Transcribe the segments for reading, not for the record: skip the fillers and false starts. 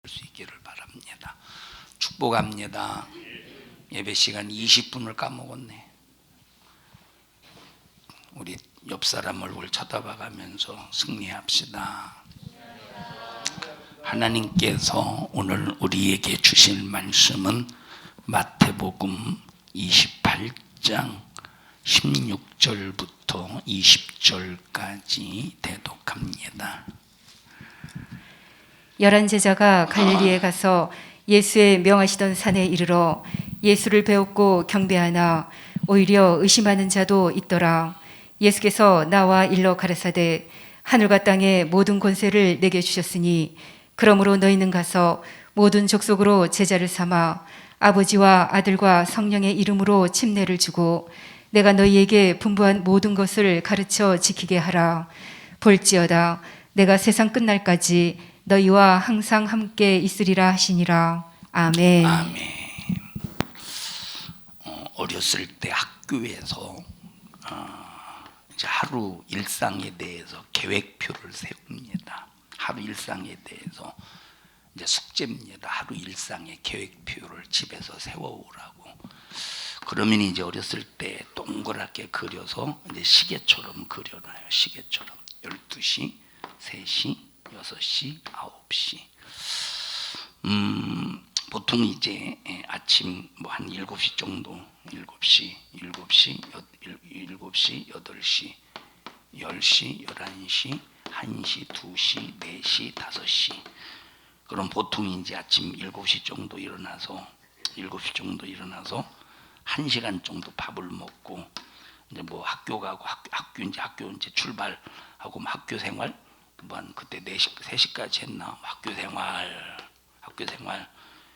수 있기를 바랍니다. 축복합니다. 예배 시간 20분을 까먹었네. 우리 옆 사람 얼굴 쳐다봐가면서 승리합시다. 하나님께서 오늘 우리에게 주실 말씀은 마태복음 28장 16절부터 20절까지 대독합니다. 11 제자가 갈릴리에 가서 예수의 명하시던 산에 이르러 예수를 배웠고 경배하나 오히려 의심하는 자도 있더라. 예수께서 나와 일러 가라사대 하늘과 땅의 모든 권세를 내게 주셨으니 그러므로 너희는 가서 모든 족속으로 제자를 삼아 아버지와 아들과 성령의 이름으로 침례를 주고 내가 너희에게 분부한 모든 것을 가르쳐 지키게 하라. 볼지어다 내가 세상 끝날까지 너희와 항상 함께 있으리라 하시니라. 아멘. 아멘. 어렸을 때 학교에서 이제 하루 일상에 대해서 계획표를 세웁니다. 하루 일상에 대해서 이제 숙제입니다. 하루 일상의 계획표를 집에서 세워오라고. 그러면 이제 어렸을 때 동그랗게 그려서 이제 시계처럼 그려놔요. 시계처럼 12시, 3시, 6시, 9시. 보통 이제 아침 뭐 한 7시 정도, 7시, 8시, 10시, 11시, 1시, 2시, 4시, 5시. 그럼 보통 이제 아침 7시 정도 일어나서 1시간 정도 밥을 먹고 이제 뭐 학교 가고 학교 이제 출발하고 뭐 학교 생활 뭐 그때 3시까지 했나 학교 생활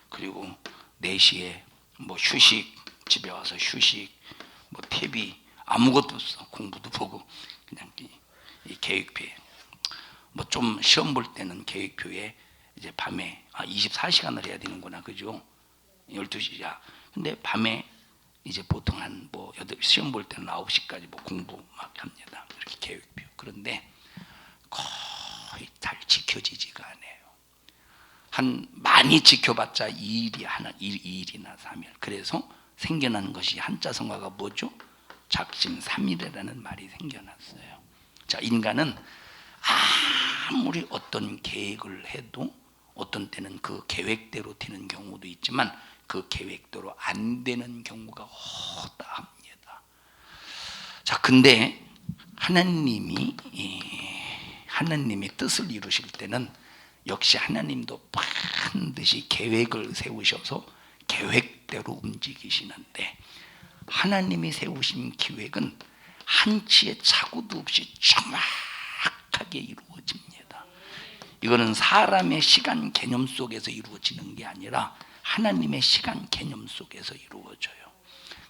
그리고 4시에 뭐 휴식 집에 와서 휴식 뭐 TV 아무것도 없어 공부도 보고 그냥 이 계획표에 뭐 좀 시험 볼 때는 계획표에 이제 밤에 24시간을 해야 되는구나 그죠 12시야 근데 밤에 이제 보통 한 뭐 시험 볼 때는 9시까지 뭐 공부 막 합니다 이렇게 계획표 그런데 거의 잘 지켜지지가 않아요. 한 많이 지켜봤자 2일이나 3일. 그래서 생겨난 것이 한자 성화가 뭐죠? 작심삼일이라는 말이 생겨났어요. 자, 인간은 아무리 어떤 계획을 해도 어떤 때는 그 계획대로 되는 경우도 있지만 그 계획대로 안 되는 경우가 허다합니다. 자, 근데 하나님의 뜻을 이루실 때는 역시 하나님도 반드시 계획을 세우셔서 계획대로 움직이시는데 하나님이 세우신 계획은 한치의 착오도 없이 정확하게 이루어집니다. 이거는 사람의 시간 개념 속에서 이루어지는 게 아니라 하나님의 시간 개념 속에서 이루어져요.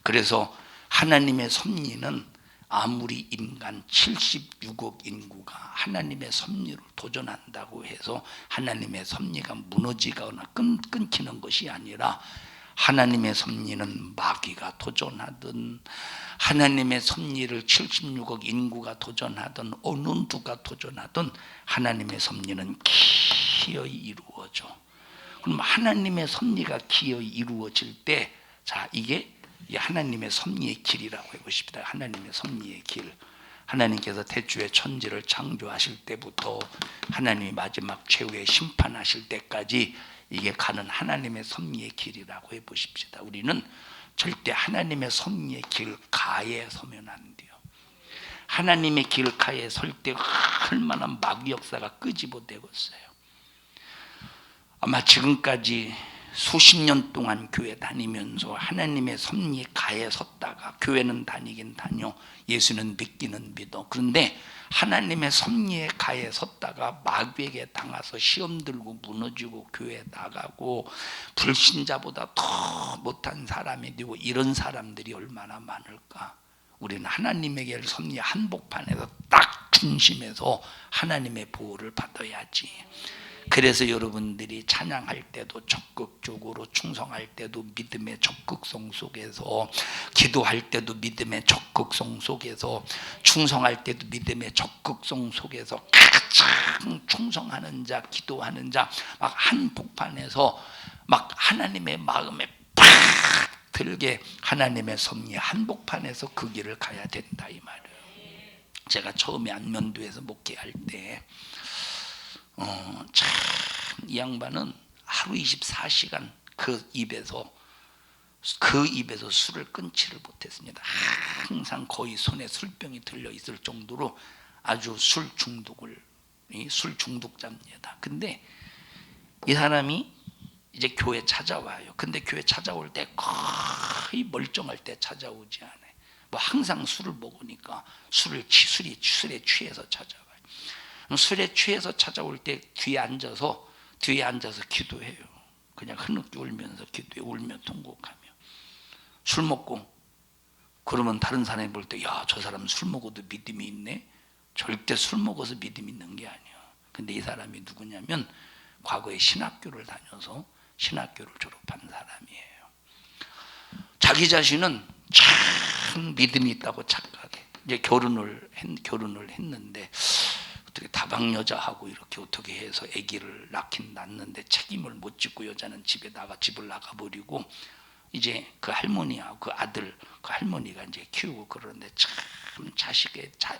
그래서 하나님의 섭리는 아무리 인간 76억 인구가 하나님의 섭리를 도전한다고 해서 하나님의 섭리가 무너지거나 끊기는 것이 아니라 하나님의 섭리는 마귀가 도전하든 하나님의 섭리를 76억 인구가 도전하든 어느 누가 도전하든 하나님의 섭리는 기어이 이루어져. 그럼 하나님의 섭리가 기어이 이루어질 때 자 이게 하나님의 섭리의 길이라고 해보십시다. 하나님의 섭리의 길. 하나님께서 태초에 천지를 창조하실 때부터 하나님이 마지막 최후의 심판하실 때까지 이게 가는 하나님의 섭리의 길이라고 해보십시다. 우리는 절대 하나님의 섭리의 길 가에 서면 안 돼요. 하나님의 길 가에 설 때 얼마나 마귀 역사가 끄집어대겠어요. 아마 지금까지 수십 년 동안 교회 다니면서 하나님의 섭리 가에 섰다가 교회는 다니긴 다녀 예수는 믿기는 믿어 그런데 하나님의 섭리의 가에 섰다가 마귀에게 당해서 시험 들고 무너지고 교회 나가고 불신자보다 더 못한 사람이 되고 이런 사람들이 얼마나 많을까. 우리는 하나님에게 섭리 한복판에서 딱 중심에서 하나님의 보호를 받아야지. 그래서 여러분들이 찬양할 때도 적극적으로, 충성할 때도 믿음의 적극성 속에서, 기도할 때도 믿음의 적극성 속에서, 충성할 때도 믿음의 적극성 속에서 가장 충성하는 자, 기도하는 자, 막 한복판에서 막 하나님의 마음에 팍 들게 하나님의 섭리 한복판에서 그 길을 가야 된다 이 말이에요. 제가 처음에 안면도에서 목회할 때 참 이 양반은 하루 24시간 그 입에서 술을 끊지를 못했습니다. 항상 거의 손에 술병이 들려 있을 정도로 아주 술 중독자입니다. 근데 이 사람이 이제 교회 찾아와요. 근데 교회 찾아올 때 거의 멀쩡할 때 찾아오지 않아요. 뭐 항상 술을 먹으니까 술에 취해서 찾아와요. 술에 취해서 찾아올 때 뒤에 앉아서 기도해요. 그냥 흐느끼 울면서 기도해, 울며 통곡하며. 술 먹고 그러면 다른 사람이 볼 때 야, 저 사람 술 먹어도 믿음이 있네. 절대 술 먹어서 믿음이 있는 게 아니야. 근데 이 사람이 누구냐면 과거에 신학교를 다녀서 신학교를 졸업한 사람이에요. 자기 자신은 참 믿음이 있다고 착각해. 이제 결혼을 했는데 어떻게 다방 여자하고 이렇게 어떻게 해서 아기를 낳는데 책임을 못 지고 여자는 집을 나가 버리고 이제 그 할머니하고 그 아들 그 할머니가 이제 키우고 그러는데 참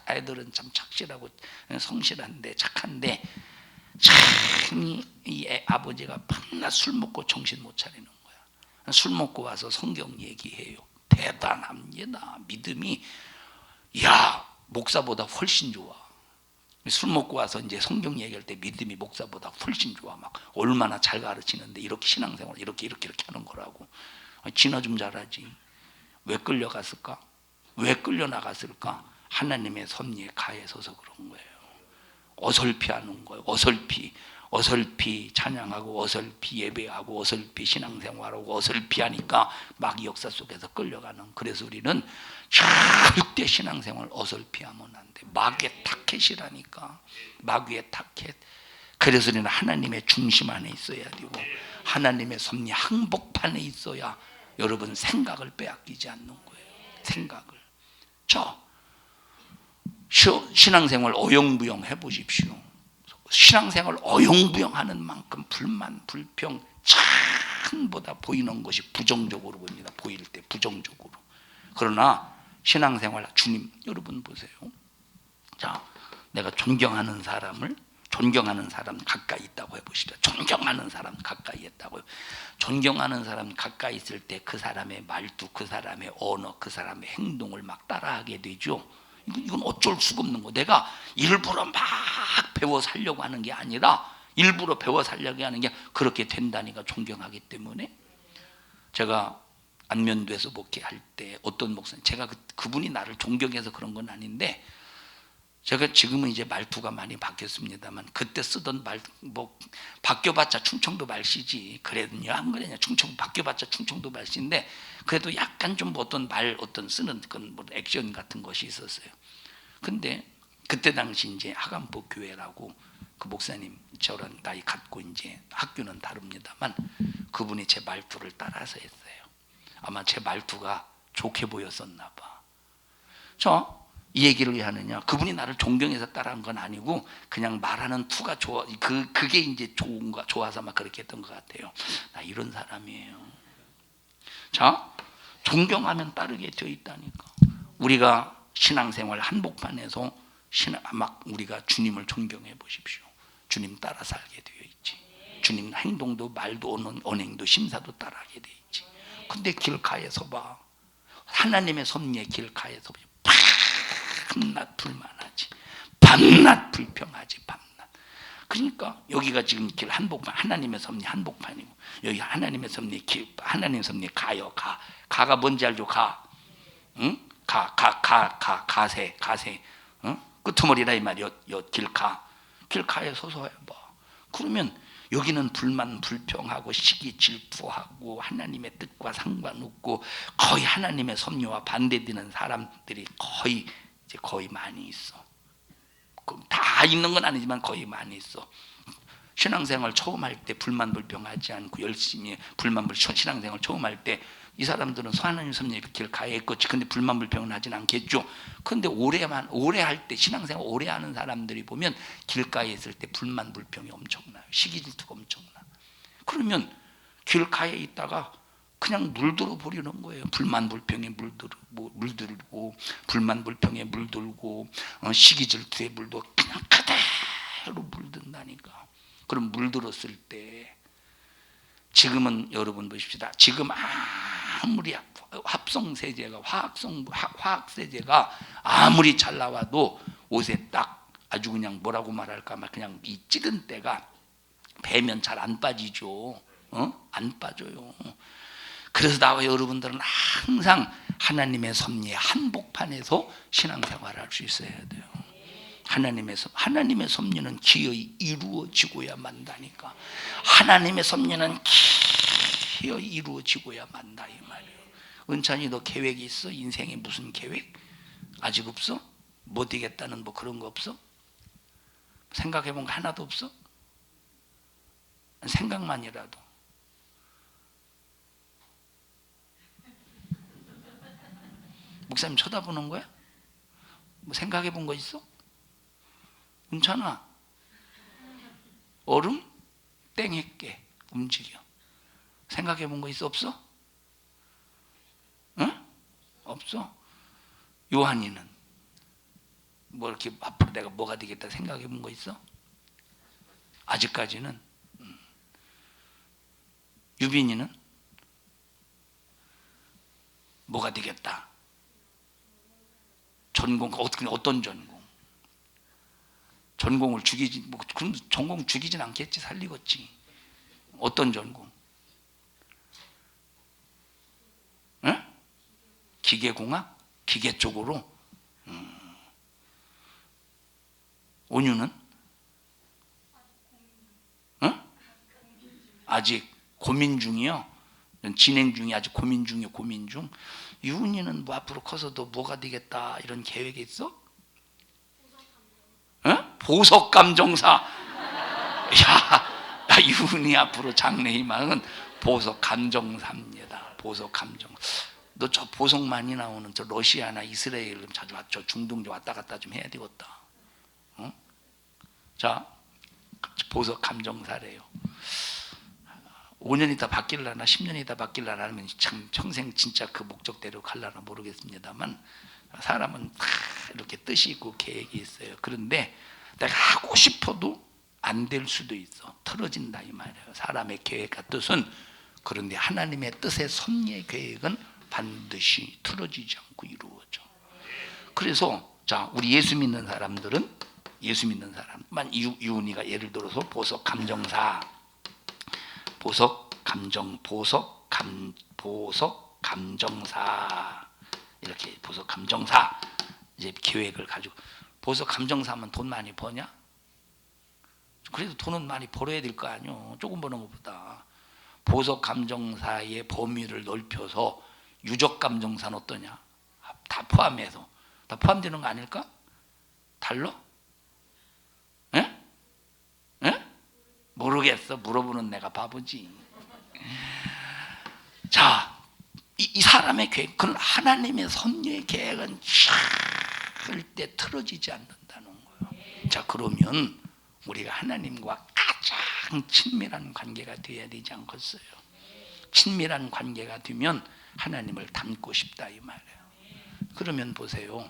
아이들은 참 착실하고 성실한데 착한데 참 이 아버지가 밤낮 술 먹고 정신 못 차리는 거야. 술 먹고 와서 성경 얘기해요. 대단합니다. 믿음이 야 목사보다 훨씬 좋아. 술 먹고 와서 이제 성경 얘기할 때 믿음이 목사보다 훨씬 좋아. 막 얼마나 잘 가르치는데 이렇게 신앙생활 이렇게 하는 거라고. 진화 좀 잘하지. 왜 끌려갔을까? 왜 끌려나갔을까? 하나님의 섭리에 가해서서 그런 거예요. 어설피 하는 거예요. 어설피 찬양하고 어설피 예배하고 어설피 신앙생활하고 어설피 하니까 막 역사 속에서 끌려가는. 그래서 우리는 절대 신앙생활 어설피 하면 안 돼. 마귀의 타켓이라니까. 마귀의 타켓. 그래서 우리는 하나님의 중심 안에 있어야 되고 하나님의 섭리 항복판에 있어야 여러분 생각을 빼앗기지 않는 거예요. 생각을. 신앙생활 어영부영 해보십시오. 신앙생활 어영부영 하는 만큼 불만, 불평 전보다 보이는 것이 부정적으로 보입니다. 보일 때 부정적으로. 그러나 신앙생활 주님 여러분 보세요. 자, 내가 존경하는 사람 가까이 있다고 해보시죠. 존경하는 사람 가까이 있다고요. 존경하는 사람 가까이 있을 때 그 사람의 말투, 그 사람의 언어, 그 사람의 행동을 막 따라하게 되죠. 이건 어쩔 수가 없는 거. 내가 일부러 막 배워 살려고 하는 게 아니라 일부러 배워 살려고 하는 게 그렇게 된다니까. 존경하기 때문에. 제가 안면도에서 목회할 때 어떤 목사님, 제가 그분이 나를 존경해서 그런 건 아닌데 제가 지금은 이제 말투가 많이 바뀌었습니다만 그때 쓰던 말 뭐 바뀌어봤자 충청도 말씨지 그랬냐 안 그랬냐 충청 바뀌어봤자 충청도 말씨인데 그래도 약간 좀 어떤 쓰는 그런 뭐 액션 같은 것이 있었어요. 근데 그때 당시 이제 하간포 교회라고 그 목사님 저랑 나이 같고 이제 학교는 다릅니다만 그분이 제 말투를 따라서 했어요. 아마 제 말투가 좋게 보였었나 봐. 이 얘기를 왜 하느냐? 그분이 나를 존경해서 따라한 건 아니고 그냥 말하는 투가 좋아. 그게 이제 좋아서 막 그렇게 했던 것 같아요. 나 이런 사람이에요. 존경하면 따르게 되어 있다니까. 우리가 신앙생활 한복판에서 막 우리가 주님을 존경해 보십시오. 주님 따라 살게 되어 있지. 주님 행동도 말도 언행도 심사도 따라하게 되어 있지. 근데 길가에서 봐. 하나님의 섭리의 길가에서 봐. 밤낮 불만하지, 밤낮 불평하지, 밤낮. 그러니까 여기가 지금 길 한복판, 하나님의 섭리 한복판이고 여기 하나님의 섭리 길, 하나님의 섭리 가요. 가가 뭔지 알죠? 응? 가세, 응? 끄트머리라 이 말이요. 길가에 서서 해봐. 그러면 여기는 불만, 불평하고 시기 질투하고 하나님의 뜻과 상관없고 거의 하나님의 섭리와 반대되는 사람들이 거의 많이 있어. 다 있는 건 아니지만 거의 많이 있어. 신앙생활 처음 할 때 불만불평하지 않고 열심히 신앙생활 처음 할 때 이 사람들은 하나님 섭리의 길 가야 했겠지. 근데 불만불평은 하진 않겠죠. 근데 오래 할 때, 신앙생활 오래 하는 사람들이 보면 길가에 있을 때 불만불평이 엄청나요. 시기질투가 엄청나. 그러면 길가에 있다가 그냥 물들어 버리는 거예요. 불만불평에 물들고 불만불평에 물들고 시기질투에 물들고 그냥 그대로 물든다니까. 그럼 물들었을 때 지금은 여러분 보십시다. 지금 아무리 합성세제가 화학세제가 아무리 잘 나와도 옷에 딱 아주 그냥 뭐라고 말할까 그냥 이 찌든 때가 배면 잘 안 빠지죠. 안 빠져요. 그래서 나와 여러분들은 항상 하나님의 섭리의 한복판에서 신앙생활을 할 수 있어야 돼요. 하나님의 섭리는 기어이 이루어지고야 만다니까. 하나님의 섭리는 기어이 이루어지고야 만다 이 말이에요. 은찬이 너 계획이 있어? 인생에 무슨 계획? 아직 없어? 뭐 되겠다는 뭐 그런 거 없어? 생각해 본 거 하나도 없어? 생각만이라도. 목사님 쳐다보는 거야? 뭐 생각해 본 거 있어? 은찬아, 얼음? 땡했게 움직여. 생각해 본 거 있어? 없어? 응? 없어? 요한이는 뭐 이렇게 앞으로 내가 뭐가 되겠다 생각해 본 거 있어? 아직까지는. 유빈이는 뭐가 되겠다? 전공 어떤 전공? 전공을 죽이지 뭐 그럼 전공 죽이진 않겠지. 살리겠지. 어떤 전공? 응? 기계공학? 기계 쪽으로? 온유는? 응? 아직 고민 중이요. 진행 중이 아직 고민 중이요. 고민 중. 유은이는 뭐 앞으로 커서도 뭐가 되겠다 이런 계획이 있어? 응? 보석감정사. 야, 유은이 앞으로 장래 희망은 보석감정사입니다. 보석감정. 너 저 보석 많이 나오는 저 러시아나 이스라엘 자주 저 중동 좀 왔다 갔다 좀 해야 되겠다. 어? 자, 보석 감정사래요. 5년 있다 바뀔라나 10년 있다 바뀔라나 하면 참 평생 진짜 그 목적대로 갈라나 모르겠습니다만 사람은 다 이렇게 뜻이 있고 계획이 있어요. 그런데 내가 하고 싶어도 안 될 수도 있어. 틀어진다 이 말이에요. 사람의 계획과 뜻은. 그런데 하나님의 뜻의 섭리의 계획은 반드시 틀어지지 않고 이루어져. 그래서 자, 우리 예수 믿는 사람들은 예수 믿는 사람만 유은이가 예를 들어서 보석 감정사 이렇게 보석 감정사 이제 계획을 가지고. 보석 감정사면 돈 많이 버냐? 그래도 돈은 많이 벌어야 될 거 아니요. 조금 버는 것보다. 보석 감정사의 범위를 넓혀서 유적 감정사는 어떠냐? 다 포함해서. 다 포함되는 거 아닐까? 달러? 에? 에? 모르겠어. 물어보는 내가 바보지. 자, 이 사람의 계획, 그런 하나님의 섭리의 계획은 절대 틀어지지 않는다는 거예요. 자, 그러면 우리가 하나님과 가장 친밀한 관계가 되어야 되지 않겠어요? 친밀한 관계가 되면 하나님을 닮고 싶다 이 말이에요. 그러면 보세요.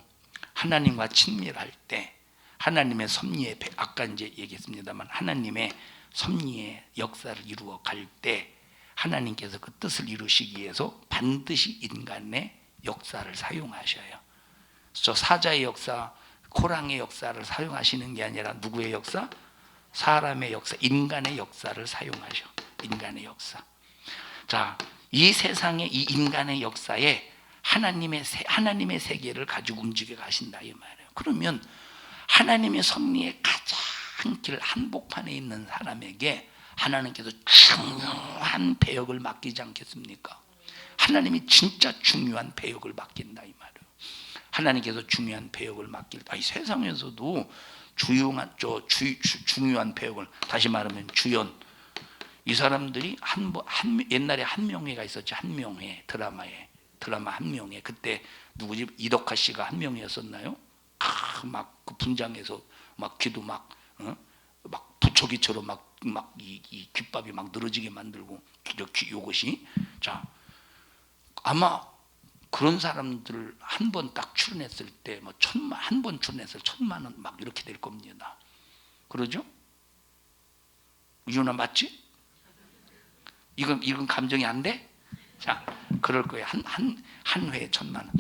하나님과 친밀할 때 하나님의 섭리의 아까 이제 얘기했습니다만 하나님의 섭리의 역사를 이루어 갈 때 하나님께서 그 뜻을 이루시기 위해서 반드시 인간의 역사를 사용하셔요. 저 사자의 역사, 코랑의 역사를 사용하시는 게 아니라 누구의 역사? 사람의 역사, 인간의 역사를 사용하셔. 인간의 역사. 자, 이 세상의 이 인간의 역사에 하나님의 세계를 가지고 움직여 가신다 이 말이에요. 그러면 하나님의 섭리의 가장 길 한복판에 있는 사람에게 하나님께서 중요한 배역을 맡기지 않겠습니까? 하나님이 진짜 중요한 배역을 맡긴다 이 말이에요. 하나님께서 중요한 배역을 맡길 때 이 세상에서도 중요한 배역을, 다시 말하면 주연, 이 사람들이 옛날에 한명회가 있었지. 한명회 드라마 한명회. 그때 누구지? 이덕화 씨가 한명회였었나요? 막 그 분장해서 막 귀도 막 부초기처럼 이 귓밥이 막 늘어지게 만들고 요것이. 자, 아마 그런 사람들 한 번 딱 출연했을 때 뭐 한 번 출연했을 1,000만 원 막 이렇게 될 겁니다. 그러죠? 이윤아 맞지? 이건 감정이 안 돼? 자, 그럴 거예요. 한 회에 1,000만 원.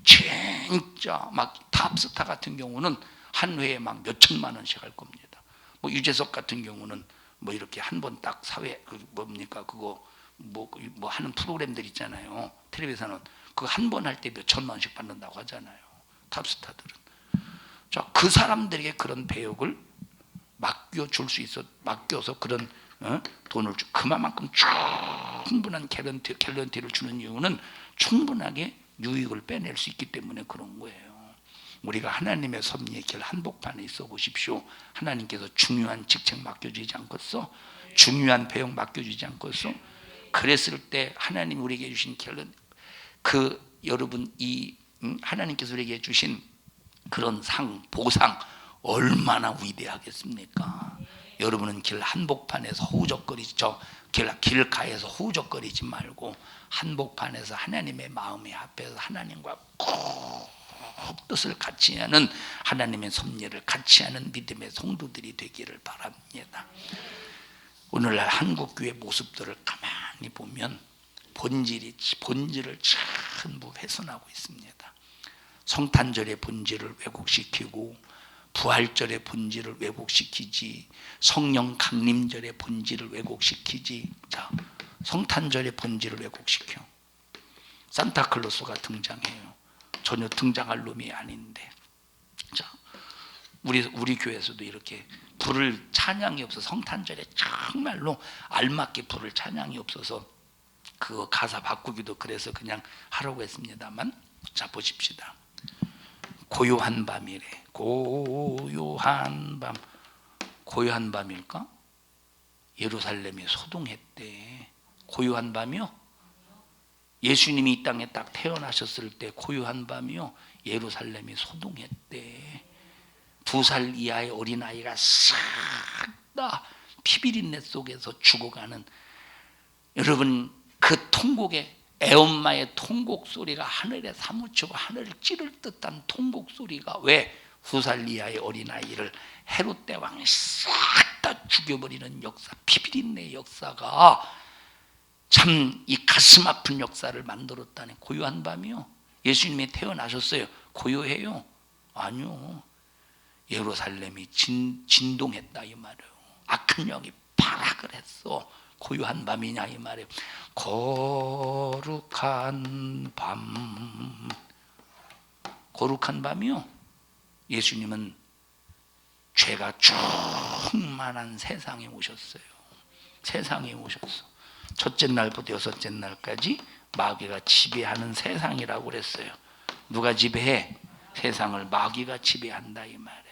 진짜 막 탑스타 같은 경우는 한 회에 막 몇천만 원씩 할 겁니다. 뭐 유재석 같은 경우는 뭐 이렇게 한 번 딱 사회 뭡니까 그거 뭐 하는 프로그램들 있잖아요. 텔레비전은 그거 한 번 할 때 몇천만 원씩 받는다고 하잖아요. 탑스타들은. 자, 그 사람들에게 그런 배역을 맡겨서 그런 돈을 그만큼 충분한 갤런티를 주는 이유는 충분하게 유익을 빼낼 수 있기 때문에 그런 거예요. 우리가 하나님의 섭리의 길 한복판에 있어 보십시오. 하나님께서 중요한 직책 맡겨주지 않겠어? 중요한 배역 맡겨주지 않겠어? 그랬을 때 하나님 우리에게 주신 여러분 하나님께서 우리에게 주신 그런 보상 얼마나 위대하겠습니까? 여러분은 길 한복판에서 길가에서 허우적거리지 말고 한복판에서 하나님의 마음에 앞에서 하나님과 꼭 뜻을 같이 하는, 하나님의 섭리를 같이 하는 믿음의 성도들이 되기를 바랍니다. 오늘날 한국교회 모습들을 가만히 보면 본질을 전부 훼손하고 있습니다. 성탄절의 본질을 왜곡시키고 부활절의 본질을 왜곡시키지, 성령 강림절의 본질을 왜곡시키지. 자, 성탄절의 본질을 왜곡시켜. 산타클로스가 등장해요. 전혀 등장할 놈이 아닌데. 자, 우리 교회에서도 이렇게 불을 찬양이 없어서, 성탄절에 정말로 알맞게 불을 찬양이 없어서 그거 가사 바꾸기도 그래서 그냥 하라고 했습니다만, 자 보십시다. 고요한 밤이래. 고요한 밤. 고요한 밤일까? 예루살렘이 소동했대. 고요한 밤이요? 예수님이 이 땅에 딱 태어나셨을 때 고요한 밤이요? 예루살렘이 소동했대. 2살 이하의 어린아이가 싹 다 피비린내 속에서 죽어가는, 여러분 그 통곡의 애엄마의 통곡 소리가 하늘에 사무치고 하늘을 찌를 듯한 통곡 소리가, 왜? 2살 이하의 어린아이를 헤롯 대왕이 싹 다 죽여버리는 역사, 피비린내 역사가 참 이 가슴 아픈 역사를 만들었다는. 고요한 밤이요? 예수님이 태어나셨어요. 고요해요? 아니요. 예루살렘이 진동했다 이 말이에요. 악한 영이 발악을 했어. 고요한 밤이냐 이 말이에요. 거룩한 밤. 거룩한 밤이요? 예수님은 죄가 충만한 세상에 오셨어요. 세상에 오셨어. 첫째 날부터 여섯째 날까지 마귀가 지배하는 세상이라고 그랬어요. 누가 지배해? 세상을 마귀가 지배한다 이 말이에요.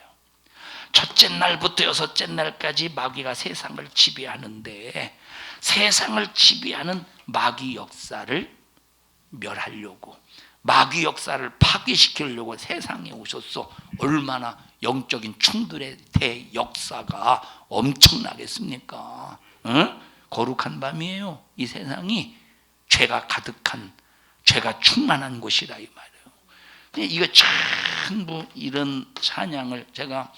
첫째 날부터 여섯째 날까지 마귀가 세상을 지배하는데, 세상을 지배하는 마귀 역사를 멸하려고, 마귀 역사를 파괴시키려고 세상에 오셨어. 얼마나 영적인 충돌의 대역사가 엄청나겠습니까? 응? 거룩한 밤이에요. 이 세상이 죄가 가득한, 죄가 충만한 곳이라 이 말이에요. 이거 전부 이런 찬양을 제가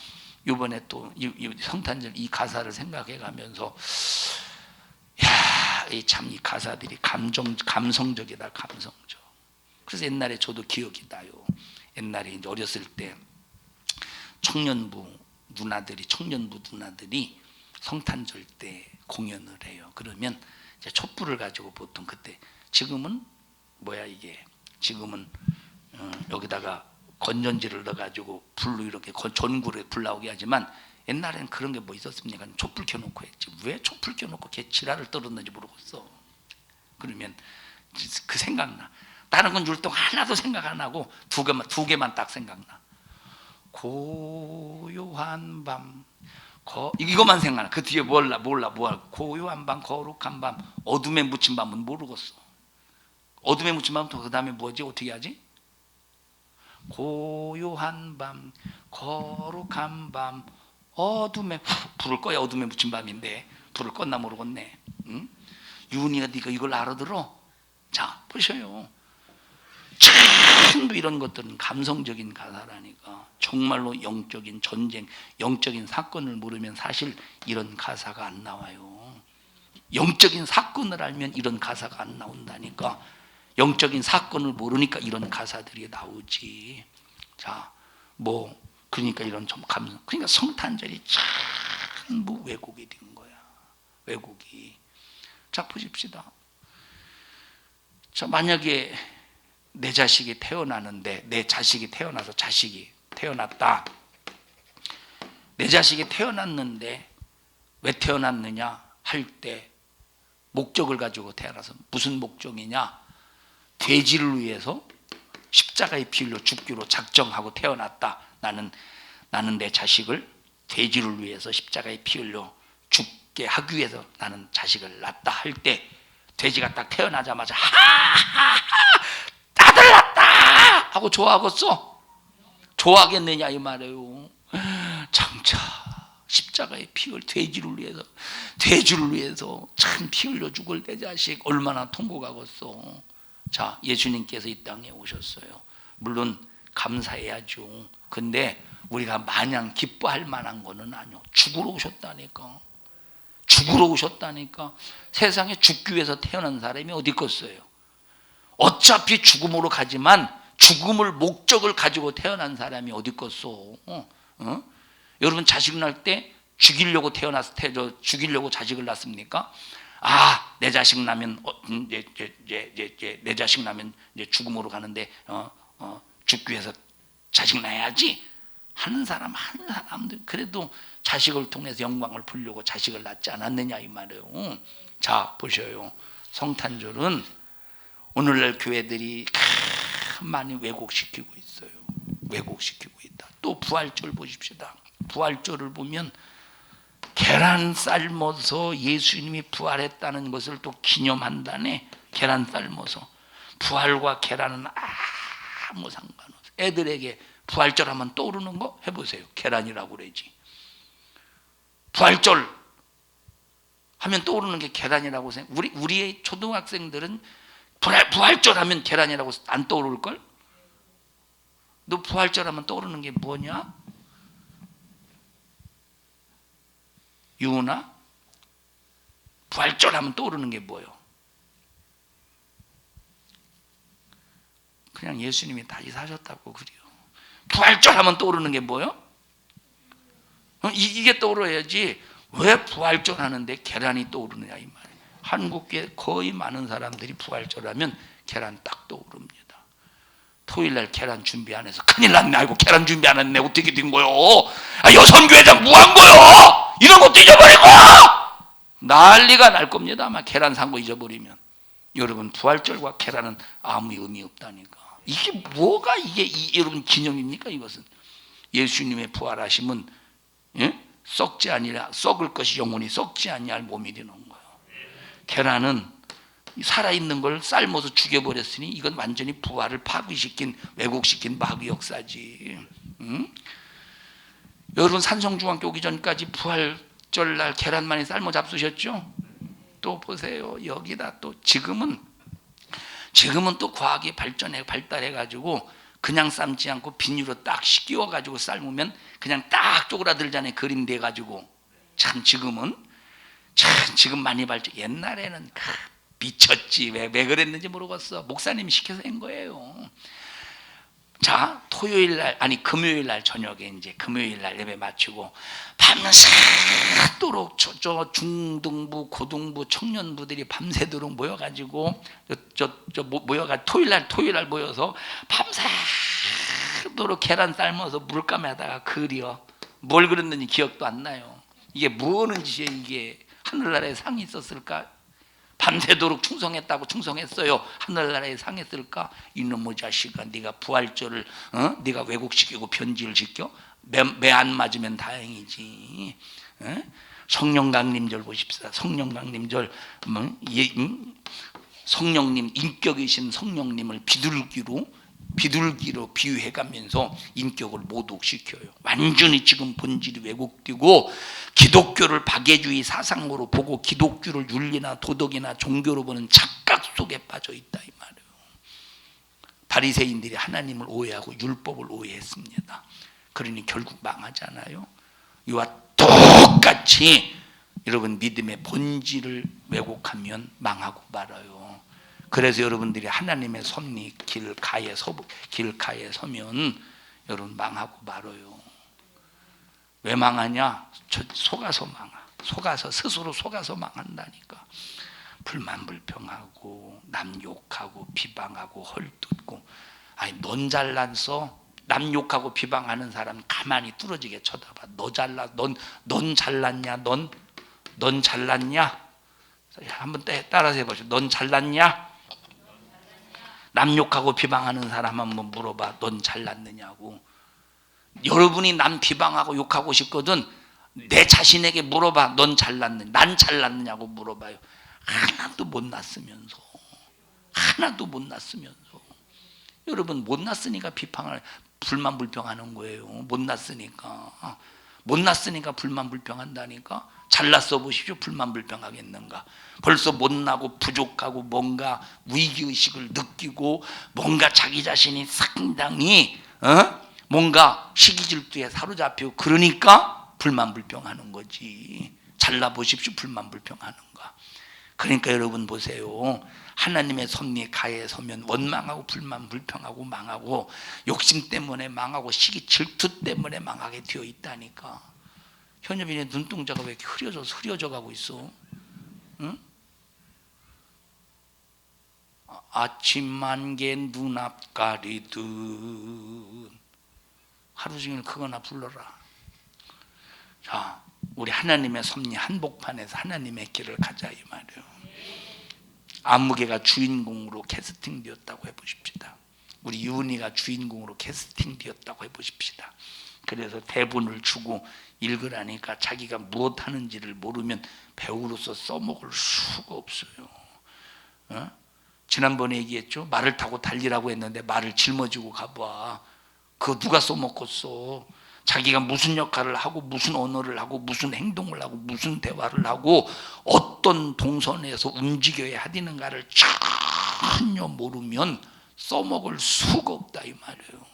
이번에 또 성탄절 이 가사를 생각해 가면서, 참 이 가사들이 감성적이다, 감성적. 그래서 옛날에 저도 기억이 나요. 옛날에 이제 어렸을 때 청년부 누나들이 성탄절 때 공연을 해요. 그러면 이제 촛불을 가지고 보통 그때, 지금은 지금은 여기다가 건전지를 넣어가지고 불로 이렇게 전구를 불 나오게 하지만, 옛날에는 그런 게 뭐 있었습니까? 촛불 켜놓고 했지. 왜 촛불 켜놓고 걔 지랄을 떨었는지 모르겠어. 그러면 그 생각나. 다른 건 율동 하나도 생각 안 하고 두 개만 딱 생각나. 고요한 밤. 이것만 생각나. 그 뒤에 몰라. 고요한 밤, 거룩한 밤, 어둠에 묻힌 밤은 모르겠어. 어둠에 묻힌 밤은 그 다음에 뭐지? 어떻게 하지? 고요한 밤, 거룩한 밤, 어둠에 불을 꺼야 어둠에 묻힌 밤인데 불을 껐나 모르겠네. 응? 유은이가 네가 이걸 알아들어? 자, 보셔요. 전부 이런 것들은 감성적인 가사라니까. 정말로 영적인 전쟁, 영적인 사건을 모르면 사실 이런 가사가 안 나와요. 영적인 사건을 알면 이런 가사가 안 나온다니까. 영적인 사건을 모르니까 이런 가사들이 나오지. 자, 그러니까 이런 좀 감성. 그러니까 성탄절이 전부 왜곡이 된 거야. 왜곡이. 자, 보십시다. 자, 만약에 내 자식이 태어나는데, 내 자식이 태어나서 자식이 태어났다. 내 자식이 태어났는데 왜 태어났느냐 할 때 목적을 가지고 태어나서 무슨 목적이냐? 돼지를 위해서 십자가의 피로 죽기로 작정하고 태어났다. 나는 내 자식을 돼지를 위해서 십자가의 피 흘려 죽게 하기 위해서 나는 자식을 낳았다 할 때 돼지가 딱 태어나자마자 하하하 아들 낳았다 하고 좋아하겠어? 좋아하겠느냐 이 말이에요. 장차 십자가의 피를 돼지를 위해서 참 피 흘려 죽을 내 자식 얼마나 통곡하겠어. 자, 예수님께서 이 땅에 오셨어요. 물론 감사해야죠. 근데 우리가 마냥 기뻐할 만한 거는 아니요. 죽으러 오셨다니까. 세상에 죽기 위해서 태어난 사람이 어디 있겠어요? 어차피 죽음으로 가지만 죽음을 목적을 가지고 태어난 사람이 어디 있겠어? 여러분 자식 낳을 때 죽이려고 죽이려고 자식을 낳습니까? 아, 내 자식 낳으면 내 자식 낳으면 이제 죽음으로 가는데 죽기 위해서 자식 낳아야지 하는 사람들 그래도 자식을 통해서 영광을 보려고 자식을 낳지 않았느냐 이 말이에요. 자, 보셔요. 성탄절은 오늘날 교회들이 많이 왜곡시키고 있어요. 왜곡시키고 있다. 또 부활절 보십시다. 부활절을 보면 계란 삶아서 예수님이 부활했다는 것을 또 기념한다네. 계란 삶아서. 부활과 계란은 아무 상관없어요. 애들에게 부활절 하면 떠오르는 거 해보세요. 계란이라고 그러지. 부활절 하면 떠오르는 게 계란이라고 생각. 우리의 초등학생들은 부활절 하면 계란이라고 안 떠오를걸? 너 부활절 하면 떠오르는 게 뭐냐? 유은아? 부활절 하면 떠오르는 게 뭐예요? 그냥 예수님이 다시 사셨다고 그래요. 부활절 하면 떠오르는 게 뭐예요? 이게 떠오르야지. 왜 부활절 하는데 계란이 떠오르느냐 이 말이에요. 한국에 거의 많은 사람들이 부활절 하면 계란 딱 떠오릅니다. 토요일날 계란 준비 안 해서 큰일 났네. 아이고 계란 준비 안 했네. 어떻게 된 거요? 여성교회장 뭐 한 거요? 이런 것도 잊어버리고 난리가 날 겁니다. 아마 계란 산 거 잊어버리면. 여러분 부활절과 계란은 아무 의미 없다니까. 이게 뭐가 여러분 기념입니까? 이것은 예수님의 부활하심은 썩지 아니라 썩을 것이 영원히 썩지 아니할 몸이 되는 거예요. 계란은 살아있는 걸 삶아서 죽여버렸으니 이건 완전히 부활을 파괴시킨 왜곡시킨 마귀 역사지. 여러분 산성중학교 오기 전까지 부활절날 계란 많이 삶아 잡수셨죠? 또 보세요. 여기다 또 지금은 또 과학이 발달해가지고 그냥 삶지 않고 비닐로 딱 씌워가지고 삶으면 그냥 딱 쪼그라들잖아요. 그림 돼가지고. 지금 많이 발전. 옛날에는 미쳤지. 왜 그랬는지 모르겠어. 목사님이 시켜서 한 거예요. 자, 금요일날 저녁에 이제 금요일날 예배 마치고 밤새도록 저 중등부, 고등부 청년부들이 밤새도록 모여가지고 토요일날 모여서 밤새도록 계란 삶아서 물감에다가 그려. 뭘 그렸는지 기억도 안 나요. 이게 뭐 하는 짓이에요? 이게 하늘나라에 상이 있었을까? 밤새도록 충성했다고 충성했어요. 하늘나라에 상했을까? 이놈의 자식아, 네가 부활절을 네가 왜곡시키고 변질을 시켜? 매 안 맞으면 다행이지. 성령 강림절 보십시다. 성령 강림절 성령님, 인격이신 성령님을 비둘기로 비유해가면서 인격을 모독시켜요. 완전히 지금 본질이 왜곡되고 기독교를 박애주의 사상으로 보고 기독교를 윤리나 도덕이나 종교로 보는 착각 속에 빠져 있다 이 말이에요. 바리새인들이 하나님을 오해하고 율법을 오해했습니다. 그러니 결국 망하잖아요. 이와 똑같이 여러분 믿음의 본질을 왜곡하면 망하고 말아요. 그래서 여러분들이 하나님의 섭리 길가에 서면 여러분 망하고 말아요. 왜 망하냐? 속아서 망하. 스스로 속아서 망한다니까. 불만불평하고 남 욕하고 비방하고 헐뜯고. 아니 넌 잘났어? 남 욕하고 비방하는 사람 가만히 뚫어지게 쳐다봐. 넌 잘났냐? 넌 잘났냐? 한번 따라서 해보시죠. 넌 잘났냐? 남 욕하고 비방하는 사람 한번 물어봐. 넌 잘났느냐고. 여러분이 남 비방하고 욕하고 싶거든 내 자신에게 물어봐. 넌 잘났느냐? 난 잘났느냐고 물어봐요. 하나도 못 났으면서 여러분 못 났으니까 불만불평하는 거예요. 못 났으니까 불만불평한다니까. 잘났어 보십시오. 불만불평하겠는가. 벌써 못나고 부족하고 뭔가 위기의식을 느끼고 뭔가 자기 자신이 상당히 뭔가 시기질투에 사로잡히고 그러니까 불만불평하는 거지. 잘나 보십시오. 불만불평하는가. 그러니까 여러분 보세요. 하나님의 섭리 가에 서면 원망하고 불만불평하고 망하고 욕심 때문에 망하고 시기 질투 때문에 망하게 되어 있다니까. 현엽이네 눈동자가 왜 이렇게 흐려져 가고 있어? 응? 아침 안개 눈앞 가리듯 하루 종일 그거나 불러라. 자, 우리 하나님의 섭리 한복판에서 하나님의 길을 가자 이 말이에요. 안무개가 주인공으로 캐스팅되었다고 해보십시다. 우리 유은이가 주인공으로 캐스팅되었다고 해보십시다. 그래서 대본을 주고 읽으라니까 자기가 무엇 하는지를 모르면 배우로서 써먹을 수가 없어요. 지난번에 얘기했죠. 말을 타고 달리라고 했는데 말을 짊어지고 가봐. 그거 누가 써먹겠어. 자기가 무슨 역할을 하고 무슨 언어를 하고 무슨 행동을 하고 무슨 대화를 하고 어떤 동선에서 움직여야 하는가를 전혀 모르면 써먹을 수가 없다 이 말이에요.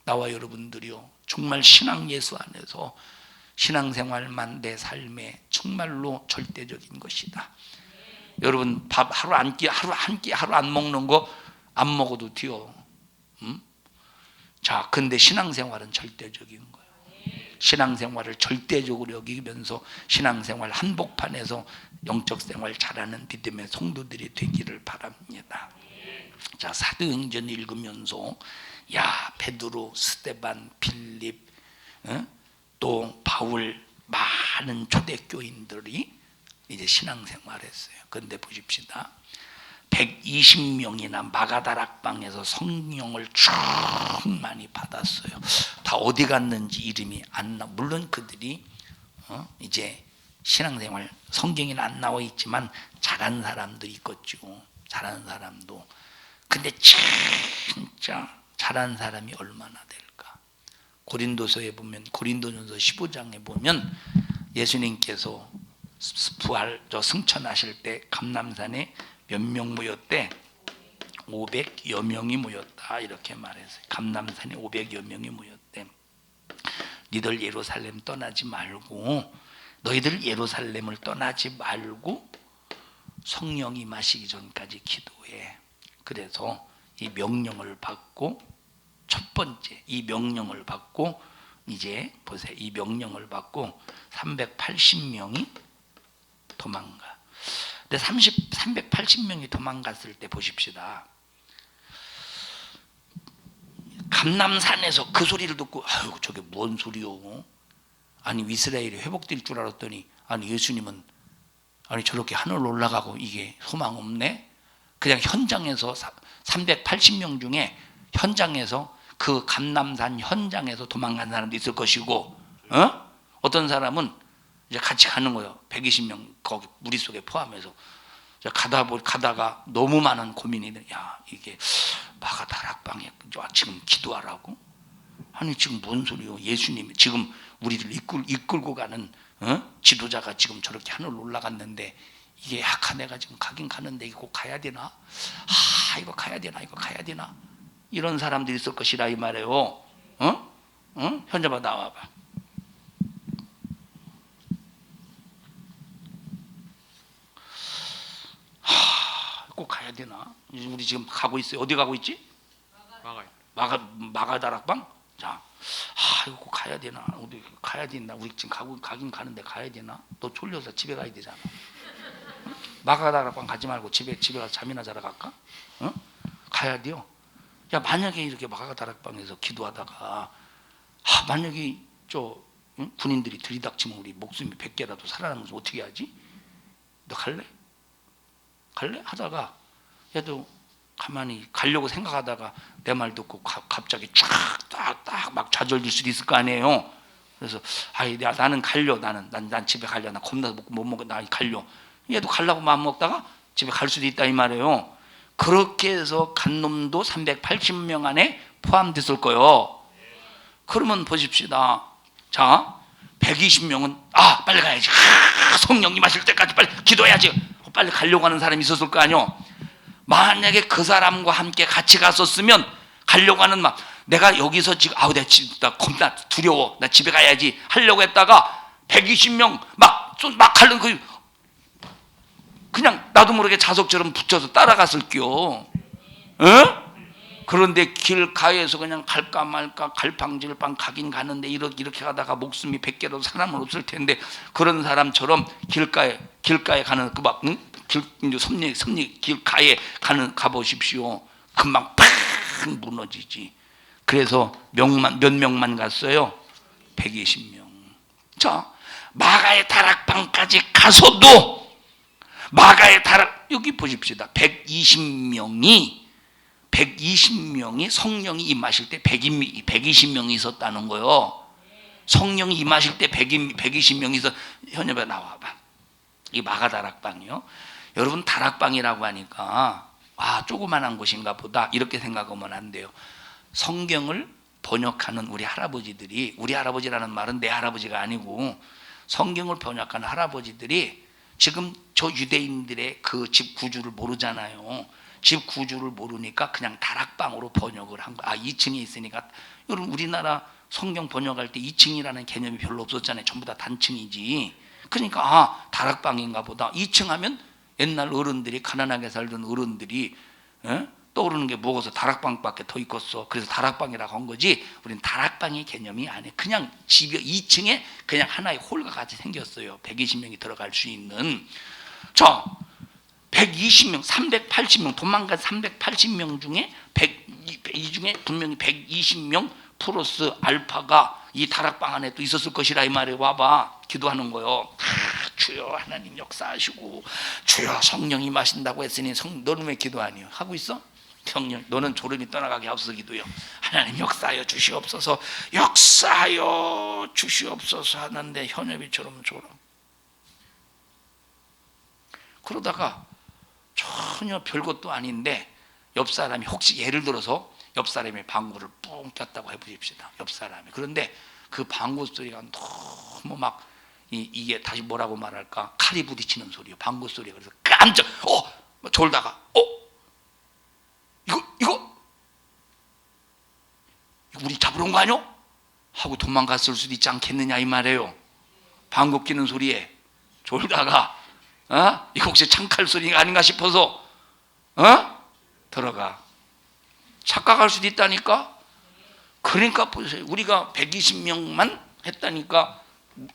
나와 여러분들이요 정말 신앙 예수 안에서 신앙생활만 내 삶에 정말로 절대적인 것이다. 여러분 밥 하루 한 끼 하루 안 먹는 거 안 먹어도 돼요. 자, 근데 신앙생활은 절대적인 거예요. 신앙생활을 절대적으로 여기면서 신앙생활 한복판에서 영적생활 잘하는 믿음의 성도들이 되기를 바랍니다. 자, 사도행전 읽으면서 야 베드로, 스데반, 빌립, 또 바울 많은 초대교인들이 이제 신앙생활했어요. 그런데 보십시다. 120명이나 마가다락방에서 성령을 충만히 받았어요. 다 어디 갔는지 이름이 안 나. 물론 그들이 이제 신앙생활 성경에는 안 나와 있지만 잘한 사람들이 있겠죠. 잘한 사람도. 근데 진짜 잘한 사람이 얼마나 될까? 고린도서에 보면 고린도전서 15장에 보면 예수님께서 부활 승천하실 때 감람산에 몇 명 모였대? 500여 명이 모였다 이렇게 말했어요. 감람산에 500여 명이 모였대. 너희들 예루살렘 떠나지 말고 너희들 예루살렘을 떠나지 말고 성령이 임하시기 전까지 기도해. 그래서 이 명령을 받고 첫 번째 이 명령을 받고 이제 보세요. 이 명령을 받고 380명이 도망가. 근데 380명이 도망갔을 때 보십시다. 감람산에서 그 소리를 듣고 아유 저게 뭔 소리요? 아니 이스라엘이 회복될 줄 알았더니 아니 예수님은 아니 저렇게 하늘 올라가고 이게 소망 없네. 그냥 현장에서 380명 중에 현장에서 그 감남산 현장에서 도망간 사람도 있을 것이고, 어떤 사람은 이제 같이 가는 거예요. 120명 거기 무리 속에 포함해서 가다가 너무 많은 고민이 돼. 야, 이게 마가 다락방에 지금 기도하라고? 아니 지금 뭔 소리요? 예수님이 지금 우리를 이끌고 가는 지도자가 지금 저렇게 하늘 올라갔는데 이게 약한 애가 지금 가긴 가는데 이거 꼭 가야 되나? 아, 이거 가야 되나? 이거 가야 되나? 이런 사람들이 있을 것이라 이 말이에요. 현자봐 나와봐. 꼭 가야 되나? 우리 지금 가고 있어요. 어디 가고 있지? 마가 다락방? 자, 이거 꼭 가야 되나? 우리 가야 된다. 우리 지금 가긴 가는데 가야 되나? 너 졸려서 집에 가야 되잖아. 마가 다락방 가지 말고 집에 가서 잠이나 자러 갈까? 가야 돼요. 야, 만약에 이렇게 마가 다락방에서 기도하다가 만약에 군인들이 들이닥치면 우리 목숨이 100개라도 살아남으면 어떻게 하지? 너 갈래? 하다가 얘도 가만히 가려고 생각하다가 내 말 듣고 갑자기 쫙 막 좌절될 수도 있을 거 아니에요. 그래서 나는 갈려. 난 집에 갈려. 나 겁나서 못 먹어. 나 갈려. 얘도 가려고 마음 먹다가 집에 갈 수도 있다 이 말이에요. 그렇게 해서 간 놈도 380명 안에 포함됐을 거예요. 그러면 보십시다. 자, 120명은 빨리 가야지. 성령님 하실 때까지 빨리 기도해야지. 빨리 가려고 하는 사람이 있었을 거 아니요. 만약에 그 사람과 함께 같이 갔었으면 가려고 하는 마음, 내가 여기서 지금 나 겁나 두려워. 나 집에 가야지 하려고 했다가 120명 막 가는 그냥 나도 모르게 자석처럼 붙여서 따라갔을게요. 그런데 길가에서 그냥 갈까 말까 갈팡질팡 가긴 가는데 이렇게 가다가 목숨이 100개로 사람은 없을 텐데 그런 사람처럼 길가에 가는 섭리 길가에 가보십시오. 금방 팍 무너지지. 그래서 몇 명만 갔어요? 120명. 자, 마가의 다락방까지 가서도 여기 보십시다. 120명이 성령이 임하실 때 120명이 있었다는 거예요. 성령이 임하실 때 120명이 있어. 현엽에 나와봐. 이 마가 다락방이요. 여러분 다락방이라고 하니까 조그만한 곳인가 보다 이렇게 생각하면 안 돼요. 성경을 번역하는 우리 할아버지라는 말은 내 할아버지가 아니고 성경을 번역하는 할아버지들이 지금 저 유대인들의 그 집 구주를 모르잖아요. 집 구주를 모르니까 그냥 다락방으로 번역을 한 거야. 2층에 있으니까. 여러분 우리나라 성경 번역할 때 2층이라는 개념이 별로 없었잖아요. 전부 다 단층이지. 그러니까 다락방인가 보다. 2층 하면 옛날 어른들이 가난하게 살던 어른들이 떠오르는 게 뭐고서 다락방밖에 더 있겠어. 그래서 다락방이라고 한 거지. 우리는 다락방의 개념이 아니에요. 그냥 집이 2층에 그냥 하나의 홀과 같이 생겼어요. 120명이 들어갈 수 있는. 자, 120명, 380명 도망간 380명 중에 이 중에 분명히 120명 플러스 알파가 이 다락방 안에 또 있었을 것이라 이 말에 와봐. 기도하는 거요. 주여 하나님 역사하시고 주여 성령이 마신다고 했으니 너는 왜 기도 안 해요? 하고 있어? 성령 너는 졸음이 떠나가게 하옵소서 기도요. 하나님 역사하여 주시옵소서 역사하여 주시옵소서 하는데 현엽이처럼 졸음. 그러다가 전혀 별것도 아닌데 옆 사람이 혹시 예를 들어서 옆 사람이 방구를 뿡 꼈다고 해보십시다. 옆 사람이. 그런데 그 방구 소리가 너무 막 이게 다시 뭐라고 말할까? 칼이 부딪히는 소리요. 방구 소리가. 그래서 깜짝 졸다가 이거 우리 잡으러 온 거 아니요? 하고 도망갔을 수도 있지 않겠느냐 이 말이에요. 방구 끼는 소리에 졸다가 이거 혹시 창칼 소리가 아닌가 싶어서 들어가 착각할 수도 있다니까. 그러니까 보세요. 우리가 120명만 했다니까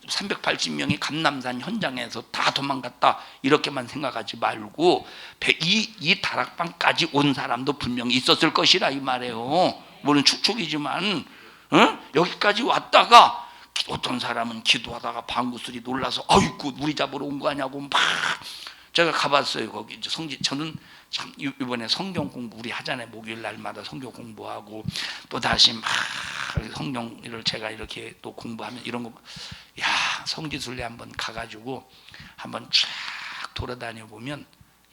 380명이 감남산 현장에서 다 도망갔다 이렇게만 생각하지 말고 이 다락방까지 온 사람도 분명히 있었을 것이라 이 말이에요. 물론 추측이지만 여기까지 왔다가 어떤 사람은 기도하다가 방구 소리 놀라서 아이고 우리 잡으러 온 거 아냐고 막. 제가 가봤어요. 거기 저는 참 이번에 성경 공부 우리 하잖아요. 목요일 날마다 성경 공부하고 또 다시 막 성경을 제가 이렇게 또 공부하면 이런 거, 야, 성지순례 한번 가가지고 한번 쫙 돌아다녀 보면,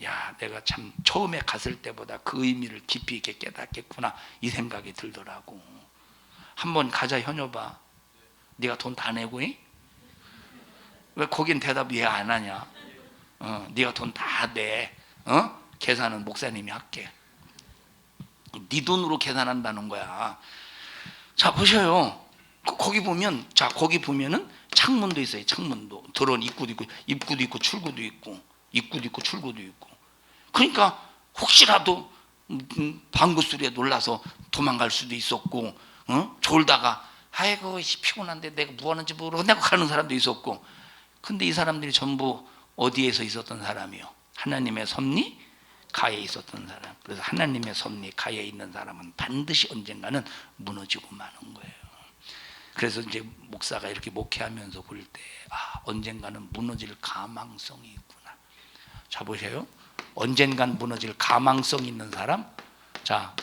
야, 내가 참 처음에 갔을 때보다 그 의미를 깊이 있게 깨닫겠구나 이 생각이 들더라고. 한번 가자. 현여봐, 네가 돈 다 내고 해? 왜 거긴 대답 왜 안 하냐? 네가 돈 다 내. 계산은 목사님이 할게. 네 돈으로 계산한다는 거야. 자, 보셔요. 거기 보면, 자, 거기 보면은 창문도 있어요. 창문도. 들어온 입구도 있고 출구도 있고, 입구도 있고 출구도 있고. 그러니까 혹시라도 방구 소리에 놀라서 도망갈 수도 있었고, 졸다가 아이고 피곤한데 내가 뭐 하는지 모르고 가는 사람도 있었고. 근데 이 사람들이 전부 어디에서 있었던 사람이요? 하나님의 섭리 가에 있었던 사람. 그래서 하나님의 섭리 가에 있는 사람은 반드시 언젠가는 무너지고 마는 거예요. 그래서 이제 목사가 이렇게 목회하면서 볼 때, 아, 언젠가는 무너질 가망성이 있구나. 자, 보세요. 언젠간 무너질 가망성 있는 사람. 자,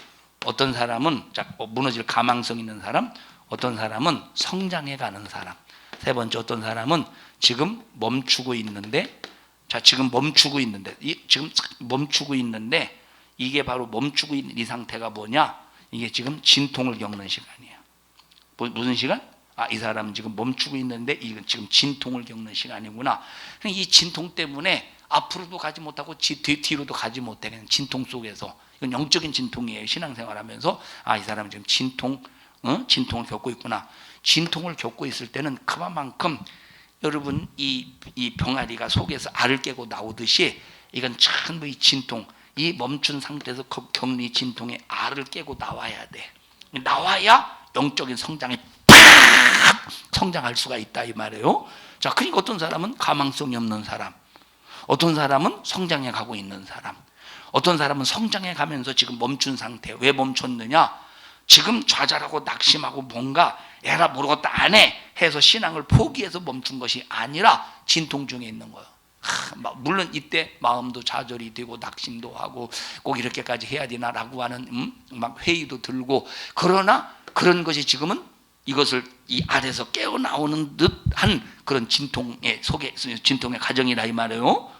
어떤 사람은 무너질 가망성 있는 사람, 어떤 사람은 성장해 가는 사람. 세 번째, 어떤 사람은 지금 멈추고 있는데, 자, 지금 멈추고 있는데, 이게 바로 멈추고 있는 이 상태가 뭐냐? 이게 지금 진통을 겪는 시간이에요. 무슨 시간? 아, 이 사람은 지금 멈추고 있는데 이건 지금 진통을 겪는 시간이구나. 이 진통 때문에 앞으로도 가지 못하고 뒤로도 가지 못해. 그냥 진통 속에서. 이건 영적인 진통이에요. 신앙생활하면서, 아, 이 사람은 지금 진통을 겪고 있구나. 진통을 겪고 있을 때는 그만큼 여러분 이 병아리가 속에서 알을 깨고 나오듯이 이건 전부 이 진통, 이 멈춘 상태에서 겪는 이 진통의 알을 깨고 나와야 돼. 나와야 영적인 성장이 팍 성장할 수가 있다 이 말이에요. 자, 그러니까 어떤 사람은 가망성이 없는 사람, 어떤 사람은 성장해 가고 있는 사람, 어떤 사람은 성장해 가면서 지금 멈춘 상태. 왜 멈췄느냐? 지금 좌절하고 낙심하고 뭔가 에라 모르겠다 안 해 해서 신앙을 포기해서 멈춘 것이 아니라 진통 중에 있는 거예요. 물론 이때 마음도 좌절이 되고 낙심도 하고 꼭 이렇게까지 해야 되나라고 하는 막 회의도 들고, 그러나 그런 것이 지금은 이것을 이 아래서 깨어 나오는 듯한 그런 진통의 과정이라 이 말이에요.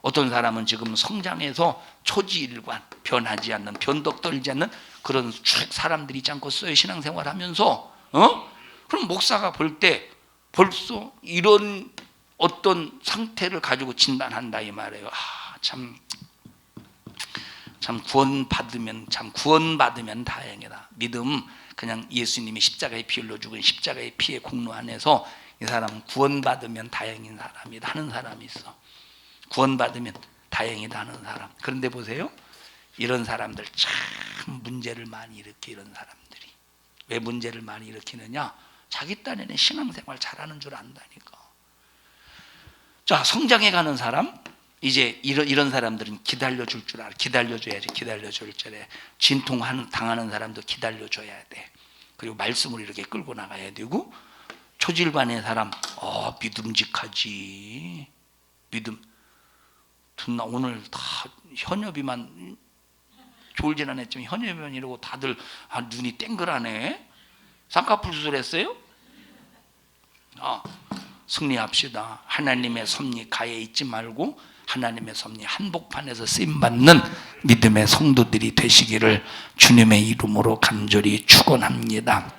어떤 사람은 지금 성장해서 초지일관, 변하지 않는, 변덕 떨지 않는 그런 사람들이 있지 않겠어요? 신앙생활하면서. 그럼 목사가 볼 때 벌써 이런 어떤 상태를 가지고 진단한다 이 말이에요. 아, 참 구원받으면 다행이다. 믿음, 그냥 예수님이 십자가의 피 흘려 죽은 십자가의 피의 공로 안에서 이 사람은 구원받으면 다행인 사람이다 하는 사람이 있어. 구원받으면 다행이다 하는 사람. 그런데 보세요, 이런 사람들 참 문제를 많이 일으켜. 이런 사람들이 왜 문제를 많이 일으키느냐? 자기 딴에는 신앙생활 잘하는 줄 안다니까. 자, 성장해 가는 사람, 이제 이런 사람들은 기다려줄 줄 알아. 기다려줘야지. 기다려줄 줄에 진통 당하는 사람도 기다려줘야 돼. 그리고 말씀을 이렇게 끌고 나가야 되고, 초질반의 사람, 믿음직하지. 믿음. 듣나 오늘 다 현엽이만 졸진 않았지만 현엽이만 이러고 다들 눈이 땡글하네. 쌍꺼풀 수술했어요? 승리합시다. 하나님의 섭리 가에 있지 말고 하나님의 섭리 한복판에서 쓰임받는 믿음의 성도들이 되시기를 주님의 이름으로 간절히 축원합니다.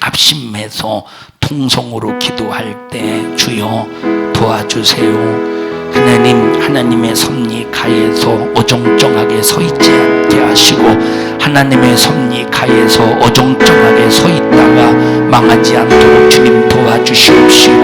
합심해서 통성으로 기도할 때 주여 도와주세요. 하나님의 섭리 가에서 어정쩡하게 서 있지 않게 하시고, 하나님의 섭리 가에서 어정쩡하게 서 있다가 망하지 않도록 주님 도와주시옵시고,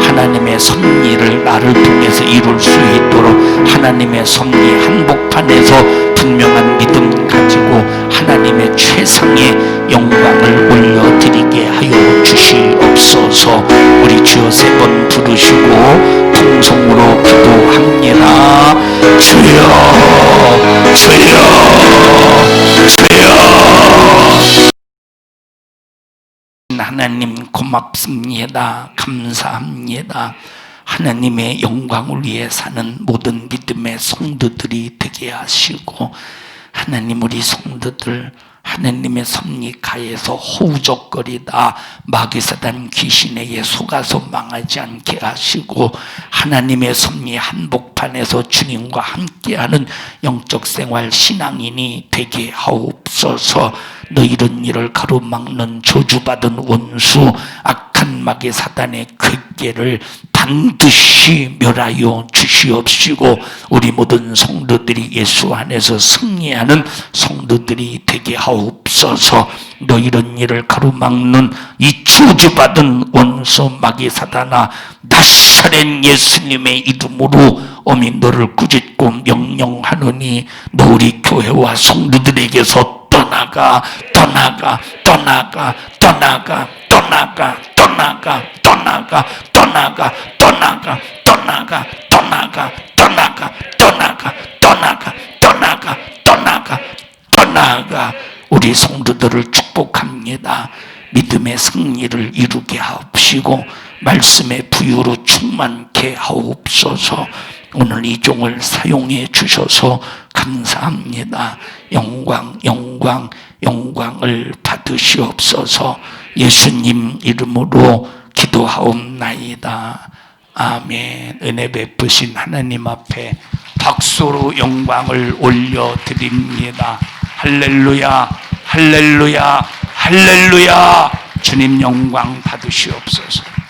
하나님의 섭리를 나를 통해서 이룰 수 있도록 하나님의 섭리 한복판에서 분명한 믿음 가지고 하나님의 최상의 영광을 올려드리게 하여 주시옵소서. 우리 주여 세 번 부르시고 통성으로 기도합니다. 주여, 주여, 주여. 하나님 고맙습니다. 감사합니다. 하나님의 영광을 위해 사는 모든 믿음의 성도들이 되게 하시고, 하나님 우리 성도들 하나님의 섭리 가에서 호우적거리다 마귀사단 귀신에게 속아서 망하지 않게 하시고, 하나님의 섭리 한복판에서 주님과 함께하는 영적 생활 신앙인이 되게 하옵소서. 너희는 이를 가로막는 저주받은 원수 악한 마귀사단의 궤계를 반드시 멸하여 주시옵시고, 우리 모든 성도들이 예수 안에서 승리하는 성도들이 되게 하옵소서. 너희는 이를 가로막는 이 저주받은 원수 마귀사단아, 나사렛 예수님의 이름으로 어미 너를 꾸짖고 명령하노니 너 우리 교회와 성도들에게서 떠나가 떠나가 떠나가 떠나가 떠나가 떠나가 떠나가 떠나가 떠나가 떠나가 떠나가 떠나가 떠나가 떠나가 떠나가 떠나가 떠나가. 우리 성도들을 축복합니다. 믿음의 승리를 이루게 하옵시고 말씀의 부유로 충만케 하옵소서. 오늘 이 종을 사용해 주셔서 감사합니다. 영광 영광 영광을 받으시옵소서. 예수님 이름으로 기도하옵나이다. 아멘. 은혜 베푸신 하나님 앞에 박수로 영광을 올려드립니다. 할렐루야 할렐루야 할렐루야. 주님 영광 받으시옵소서.